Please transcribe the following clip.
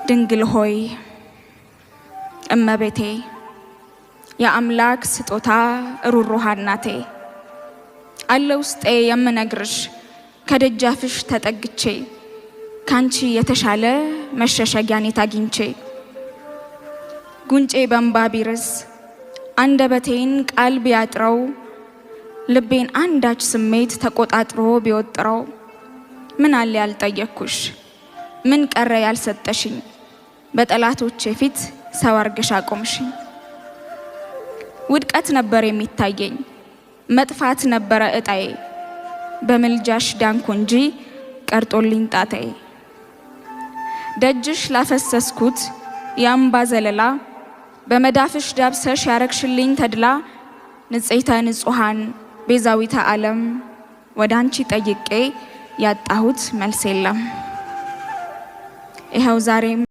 ድንግል ሆይ እመቤቴ የአምላክ ስጦታ ሩሩሃ እናቴ አለ ውስጤ የምነግርሽ ከደጃፍሽ ተጠግቼ ካንቺ የተሻለ መሸሸጊያን አግኝቼ ጉንጬ በእንባ ቢርስ አንደበቴን ቃል ቢያጥረው ልቤን አንዳች ስሜት ተቆጣጥሮ ቢወጥረው ምን አለ ያልጠየቅኩሽ ምን ቀረ ያልሰጠሽኝ በጠላቶቼ ፊት ሰው አርገሽ አቆምሽኝ። ውድቀት ነበር የሚታየኝ መጥፋት ነበረ እጣዬ በምልጃሽ ዳንኩ እንጂ ቀርጦልኝ ጣታዬ። ደጅሽ ላፈሰስኩት የአምባ ዘለላ በመዳፍሽ ዳብሰሽ ያረግሽልኝ ተድላ ንጽሕተ ንጹሐን ቤዛዊተ ዓለም ወደ አንቺ ጠይቄ ያጣሁት መልስ የለም። ይኸው ዛሬም